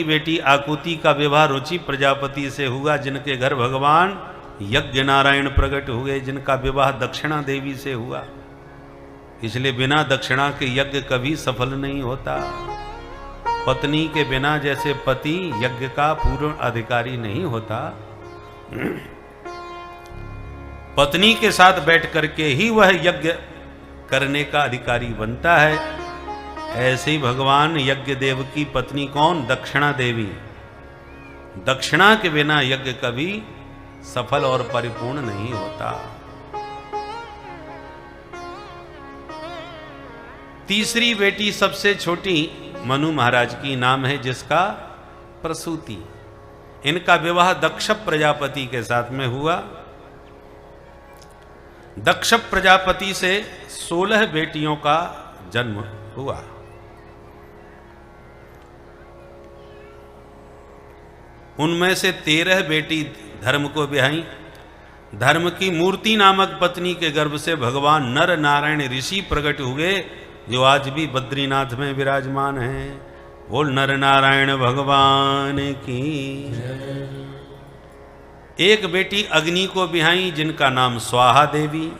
बेटी आकुति का विवाह रुचि प्रजापति से हुआ, जिनके घर भगवान यज्ञ नारायण प्रकट हुए, जिनका विवाह दक्षिणा देवी से हुआ। इसलिए बिना दक्षिणा के यज्ञ कभी सफल नहीं होता। पत्नी के बिना जैसे पति यज्ञ का पूर्ण अधिकारी नहीं होता, पत्नी के साथ बैठ करके ही वह यज्ञ करने का अधिकारी बनता है। ऐसे ही भगवान यज्ञ देव की पत्नी कौन? दक्षिणा देवी। दक्षिणा के बिना यज्ञ कभी सफल और परिपूर्ण नहीं होता। तीसरी बेटी सबसे छोटी मनु महाराज की नाम है, जिसका प्रसूति। इनका विवाह दक्ष प्रजापति के साथ में हुआ। दक्ष प्रजापति से 16 बेटियों का जन्म हुआ। उनमें से 13 बेटी धर्म को ब्याही। धर्म की मूर्ति नामक पत्नी के गर्भ से भगवान नर नारायण ऋषि प्रकट हुए, जो आज भी बद्रीनाथ में विराजमान हैं। बोल नर नारायण भगवान की। एक बेटी अग्नि को ब्याही, जिनका नाम स्वाहा देवी।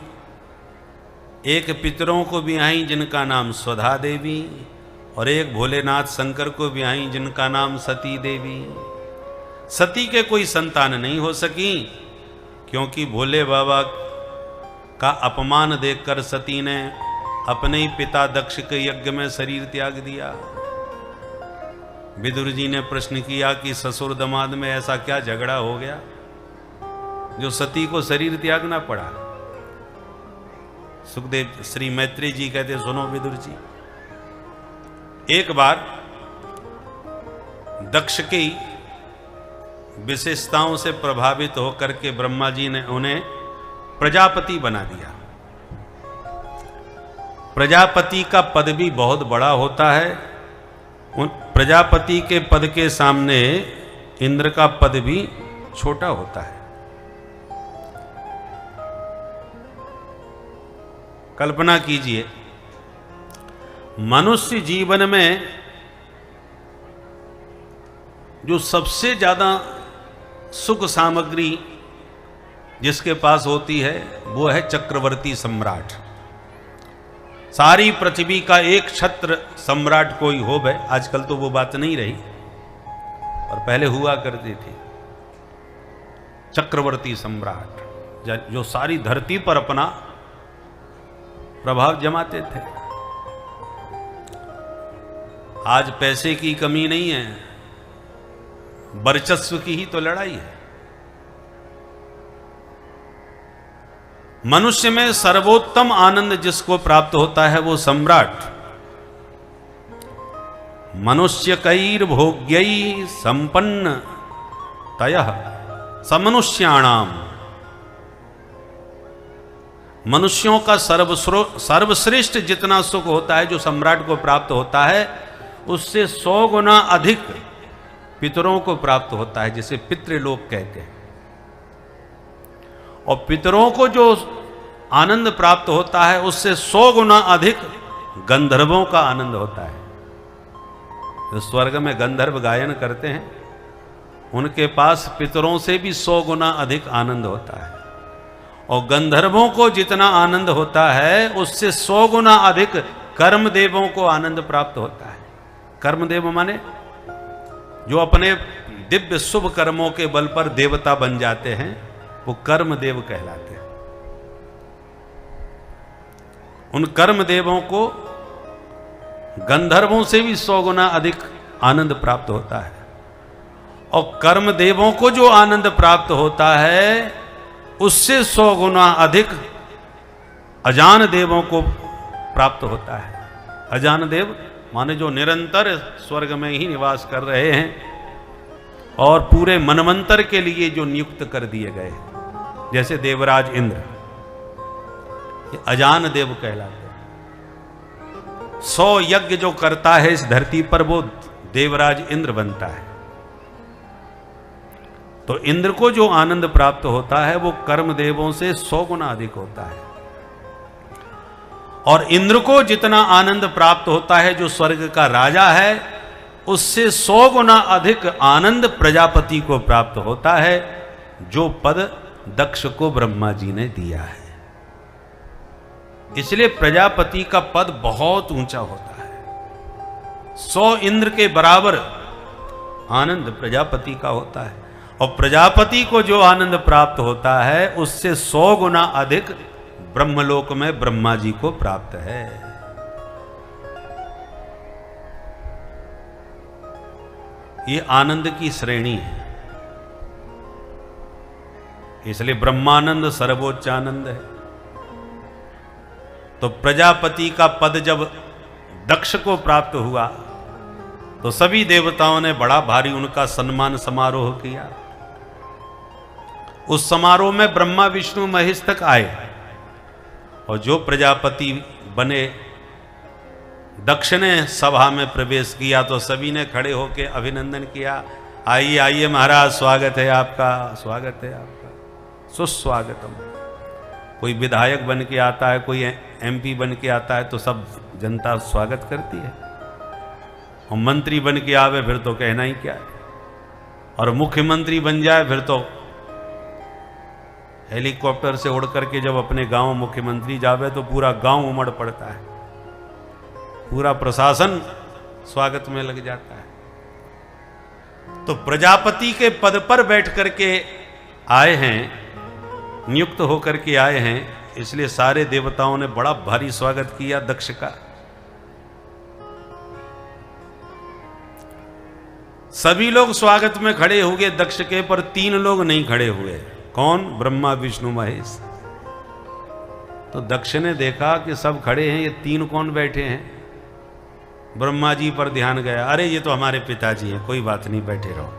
एक पितरों को ब्याही, जिनका नाम स्वधा देवी। और एक भोलेनाथ शंकर को ब्याही, जिनका नाम सती देवी। सती के कोई संतान नहीं हो सकी, क्योंकि भोले बाबा का अपमान देखकर सती ने अपने ही पिता दक्ष के यज्ञ में शरीर त्याग दिया। विदुर जी ने प्रश्न किया कि ससुर दमाद में ऐसा क्या झगड़ा हो गया जो सती को शरीर त्यागना पड़ा। सुखदेव श्री मैत्री जी कहते, सुनो विदुर जी, एक बार दक्ष की विशेषताओं से प्रभावित होकर के ब्रह्मा जी ने उन्हें प्रजापति बना दिया। प्रजापति का पद भी बहुत बड़ा होता है। उन प्रजापति के पद के सामने इंद्र का पद भी छोटा होता है। कल्पना कीजिए, मनुष्य जीवन में जो सबसे ज्यादा सुख सामग्री जिसके पास होती है, वो है चक्रवर्ती सम्राट। सारी पृथ्वी का एक छत्र सम्राट कोई हो गए। आजकल तो वो बात नहीं रही, और पहले हुआ करती थी। चक्रवर्ती सम्राट जो सारी धरती पर अपना प्रभाव जमाते थे। आज पैसे की कमी नहीं है, वर्चस्व की ही तो लड़ाई है। मनुष्य में सर्वोत्तम आनंद जिसको प्राप्त होता है, वो सम्राट। मनुष्य कैर भोग्यई संपन्न तयः समनुष्याणाम। मनुष्यों का सर्वश्रेष्ठ जितना सुख होता है, जो सम्राट को प्राप्त होता है, उससे 100 गुना अधिक पितरों को प्राप्त होता है, जिसे पितृलोक कहते हैं। और पितरों को जो आनंद प्राप्त होता है, उससे 100 गुना अधिक गंधर्वों का आनंद होता है। जो स्वर्ग में गंधर्व गायन करते हैं, उनके पास पितरों से भी 100 गुना अधिक आनंद होता है। और गंधर्वों को जितना आनंद होता है, उससे 100 गुना अधिक कर्मदेवों को आनंद प्राप्त होता है। कर्मदेव माने जो अपने दिव्य शुभ कर्मों के बल पर देवता बन जाते हैं, वो कर्मदेव कहलाते हैं। उन कर्मदेवों को गंधर्वों से भी 100 गुना अधिक आनंद प्राप्त होता है। और कर्मदेवों को जो आनंद प्राप्त होता है, उससे 100 गुना अधिक अजान देवों को प्राप्त होता है। अजान देव माने जो निरंतर स्वर्ग में ही निवास कर रहे हैं, और पूरे मनवंतर के लिए जो नियुक्त कर दिए गए हैं, जैसे देवराज इंद्र, ये अजान देव कहलाते हैं। 100 यज्ञ जो करता है इस धरती पर, वो देवराज इंद्र बनता है। तो इंद्र को जो आनंद प्राप्त होता है, वो कर्म देवों से 100 गुना अधिक होता है। और इंद्र को जितना आनंद प्राप्त होता है, जो स्वर्ग का राजा है, उससे 100 गुना अधिक आनंद प्रजापति को प्राप्त होता है, जो पद दक्ष को ब्रह्मा जी ने दिया है। इसलिए प्रजापति का पद बहुत ऊंचा होता है। 100 इंद्र के बराबर आनंद प्रजापति का होता है, और प्रजापति को जो आनंद प्राप्त होता है उससे 100 गुना अधिक ब्रह्मलोक में ब्रह्मा जी को प्राप्त है। ये आनंद की श्रेणी है। इसलिए ब्रह्मानंद सर्वोच्च आनंद है। तो प्रजापति का पद जब दक्ष को प्राप्त हुआ तो सभी देवताओं ने बड़ा भारी उनका सम्मान समारोह किया। उस समारोह में ब्रह्मा विष्णु महेश तक आए, और जो प्रजापति बने दक्ष ने सभा में प्रवेश किया तो सभी ने खड़े होकर अभिनंदन किया। आइए आइए महाराज, स्वागत है आपका, स्वागत है आपका, सुस्वागतम। कोई विधायक बन के आता है, कोई एमपी बन के आता है तो सब जनता स्वागत करती है, और मंत्री बन के आवे फिर तो कहना ही क्या है, और मुख्यमंत्री बन जाए फिर तो हेलीकॉप्टर से उड़ करके जब अपने गांव मुख्यमंत्री जावे तो पूरा गांव उमड़ पड़ता है, पूरा प्रशासन स्वागत में लग जाता है। तो प्रजापति के पद पर बैठ करके आए हैं, नियुक्त होकर के आए हैं, इसलिए सारे देवताओं ने बड़ा भारी स्वागत किया दक्ष का। सभी लोग स्वागत में खड़े हो गए दक्ष के, पर 3 लोग नहीं खड़े हुए। कौन? ब्रह्मा विष्णु महेश। तो दक्ष ने देखा कि सब खड़े हैं, ये 3 कौन बैठे हैं? ब्रह्मा जी पर ध्यान गया, अरे ये तो हमारे पिताजी हैं, कोई बात नहीं, बैठे रहो।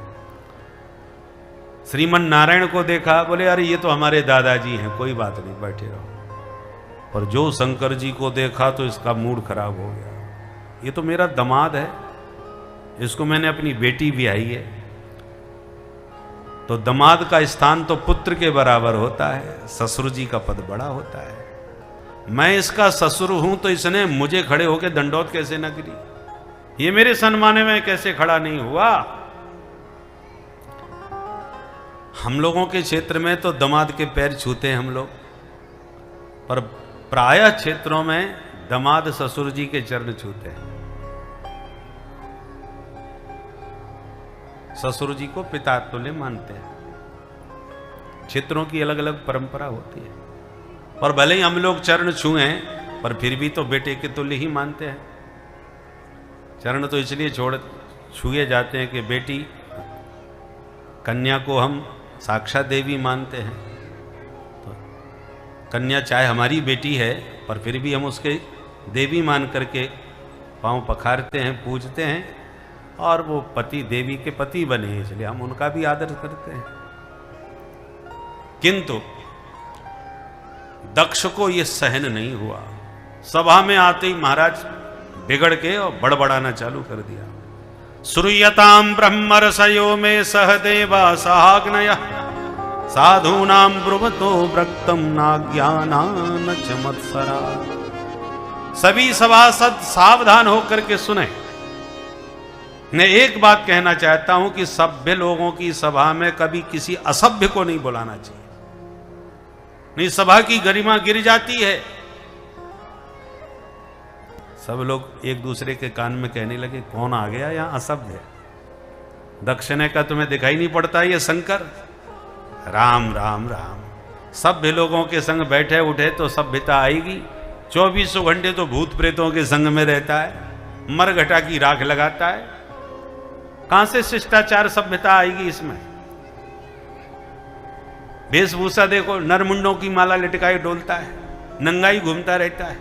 श्रीमन नारायण को देखा, बोले अरे ये तो हमारे दादाजी हैं, कोई बात नहीं, बैठे रहो। पर जो शंकर जी को देखा तो इसका मूड खराब हो गया, ये तो मेरा दामाद है, इसको मैंने अपनी बेटी ब्याही है। तो दामाद का स्थान तो पुत्र के बराबर होता है, ससुर जी का पद बड़ा होता है। मैं इसका ससुर हूं तो इसने मुझे खड़े होकर दंडौत कैसे न गिरी, ये मेरे सम्मान में कैसे खड़ा नहीं हुआ। हम लोगों के क्षेत्र में तो दामाद के पैर छूते हैं हम लोग, पर प्रायः क्षेत्रों में दामाद ससुर जी के चरण छूते हैं। ससुर जी को पिता तुल्य मानते हैं। क्षेत्रों की अलग अलग परंपरा होती है, और भले ही हम लोग चरण छुए पर फिर भी तो बेटे के तुल्य ही मानते हैं। चरण तो इसलिए छुए जाते हैं कि बेटी कन्या को हम साक्षात देवी मानते हैं। तो कन्या चाहे हमारी बेटी है, पर फिर भी हम उसके देवी मान करके पांव पखारते हैं, पूजते हैं, और वो पति देवी के पति बने, इसलिए हम उनका भी आदर करते हैं। किंतु दक्ष को यह सहन नहीं हुआ। सभा में आते ही महाराज बिगड़ के और बड़बड़ाना चालू कर दिया। श्रूयताम ब्रह्म रसयो में सहदेवा सहाग्नय साधूनाम ब्रुवतो व्रक्तम नाज्ञानान चमत्सरा। सभी सभासद सावधान होकर के सुने। मैं एक बात कहना चाहता हूं कि सभ्य लोगों की सभा में कभी किसी असभ्य को नहीं बुलाना चाहिए, नहीं सभा की गरिमा गिर जाती है। सब लोग एक दूसरे के कान में कहने लगे, कौन आ गया यहां असभ्य। दक्ष ने कहा, तुम्हें दिखाई नहीं पड़ता ये शंकर? राम राम राम। सभ्य लोगों के संग बैठे उठे तो सभ्यता आएगी। 24 घंटे तो भूत प्रेतों के संग में रहता है, मरघटा की राख लगाता है, कहां से शिष्टाचार सभ्यता आएगी इसमें? वेशभूषा देखो, नरमुंडों की माला लटकाए डोलता है, नंगाई घूमता रहता है,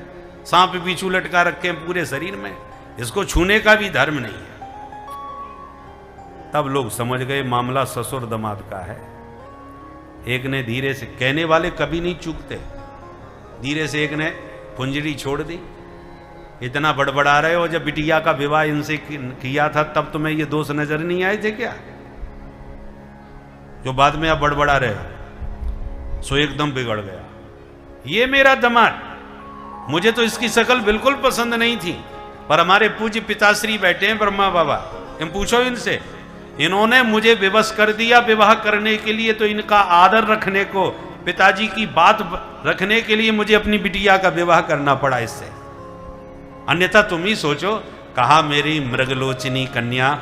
सांप बिच्छू लटका रखे हैं पूरे शरीर में, इसको छूने का भी धर्म नहीं है। तब लोग समझ गए मामला ससुर दामाद का है। एक ने धीरे से, कहने वाले कभी नहीं चूकते, धीरे से एक ने फुंजड़ी छोड़ दी। इतना बड़बड़ा रहे हो, जब बिटिया का विवाह इनसे किया था तब तुम्हें ये दोष नजर नहीं आए थे क्या, जो बाद में आप बड़बड़ा रहे हो? सो एकदम बिगड़ गया। ये मेरा दामाद, मुझे तो इसकी शक्ल बिल्कुल पसंद नहीं थी, पर हमारे पूज्य पिताश्री बैठे हैं ब्रह्मा बाबा, तुम पूछो इनसे, इन्होंने मुझे विवश कर दिया विवाह करने के लिए, तो इनका आदर रखने को, पिताजी की बात रखने के लिए मुझे अपनी बिटिया का विवाह करना पड़ा इससे। अन्यथा तुम ही सोचो, कहा मेरी मृगलोचनी कन्या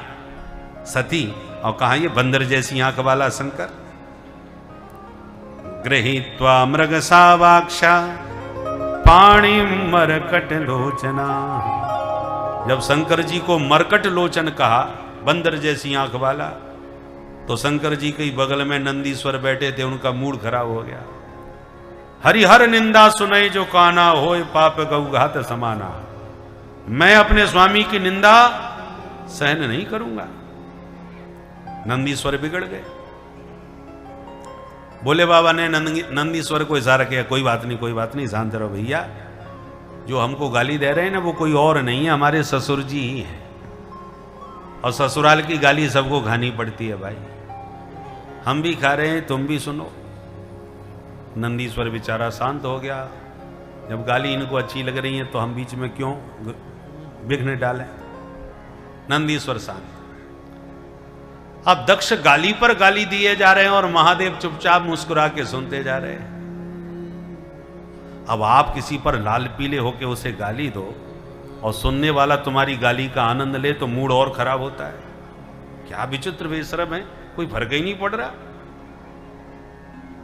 सती, और कहा ये बंदर जैसी आंख वाला शंकर। गृहीत्वा मृग सावाक्षा पाणी मरकट लोचना। जब शंकर जी को मरकट लोचन कहा, बंदर जैसी आंख वाला, तो शंकर जी के बगल में नंदीश्वर बैठे थे, उनका मूड खराब हो गया। हरिहर निंदा सुनई जो काना, होए पाप गौ घात समाना। मैं अपने स्वामी की निंदा सहन नहीं करूंगा। नंदीश्वर बिगड़ गए। बोले बाबा ने नंदीश्वर को इशारा किया, कोई बात नहीं, कोई बात नहीं, शांत रहो भैया, जो हमको गाली दे रहे हैं ना वो कोई और नहीं है, हमारे ससुर जी ही हैं, और ससुराल की गाली सबको खानी पड़ती है भाई, हम भी खा रहे हैं, तुम भी सुनो। नंदीश्वर बेचारा शांत हो गया। जब गाली इनको अच्छी लग रही है तो हम बीच में क्यों विघ्न डालें। नंदीश्वर शांत। अब दक्ष गाली पर गाली दिए जा रहे हैं और महादेव चुपचाप मुस्कुरा के सुनते जा रहे हैं। अब आप किसी पर लाल पीले होके उसे गाली दो और सुनने वाला तुम्हारी गाली का आनंद ले तो मूड और खराब होता है। क्या विचित्र बेशरम है, कोई फर्क ही नहीं पड़ रहा।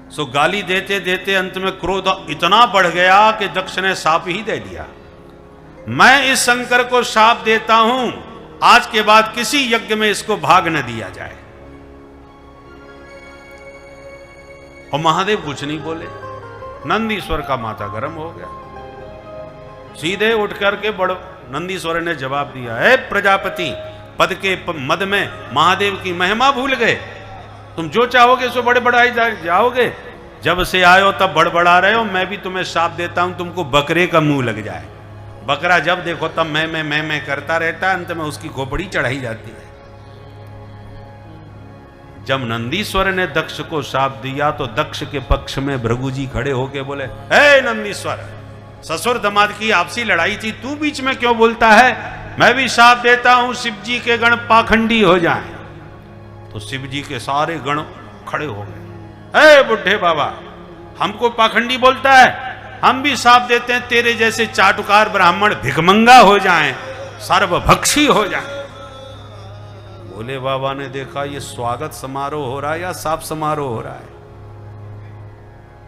सो गाली देते देते अंत में क्रोध इतना बढ़ गया कि दक्ष ने शाप ही दे दिया। मैं इस शंकर को शाप देता हूं, आज के बाद किसी यज्ञ में इसको भाग न दिया जाए। और महादेव कुछ नहीं बोले। नंदीश्वर का माथा गर्म हो गया। सीधे उठ करके बड़ नंदीश्वर ने जवाब दिया, हे प्रजापति, पद के मद में महादेव की महिमा भूल गए। तुम जो चाहोगे सो बड़े बड़ाई जाओगे। जब से आयो तब बड़बड़ा रहे हो। मैं भी तुम्हें शाप देता हूं, तुमको बकरे का मुंह लग जाए। बकरा जब देखो तब मैं करता रहता है, अंत में उसकी खोपड़ी चढ़ाई जाती है। जब नंदीश्वर ने दक्ष को शाप दिया तो दक्ष के पक्ष में भृगु जी खड़े होके बोले, हे नंदीश्वर, ससुर दामाद की आपसी लड़ाई थी, तू बीच में क्यों बोलता है? मैं भी शाप देता हूं शिव जी के गण पाखंडी हो जाएं। तो शिव जी के सारे गण खड़े हो गए। हे बुढ़े बाबा, हमको पाखंडी बोलता है? हम भी शाप देते हैं तेरे जैसे चाटुकार ब्राह्मण भिखमंगा हो जाएं, सर्वभक्षी हो जाएं। भोले बाबा ने देखा ये स्वागत समारोह हो रहा है या साप समारोह हो रहा है।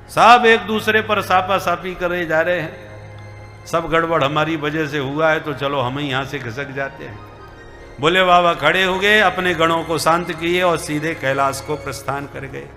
सब एक दूसरे पर सापा सापी करे जा रहे हैं। सब गड़बड़ हमारी वजह से हुआ है, तो चलो हम यहां से खिसक जाते हैं। भोले बाबा खड़े हो गए, अपने गणों को शांत किए और सीधे कैलाश को प्रस्थान कर गए।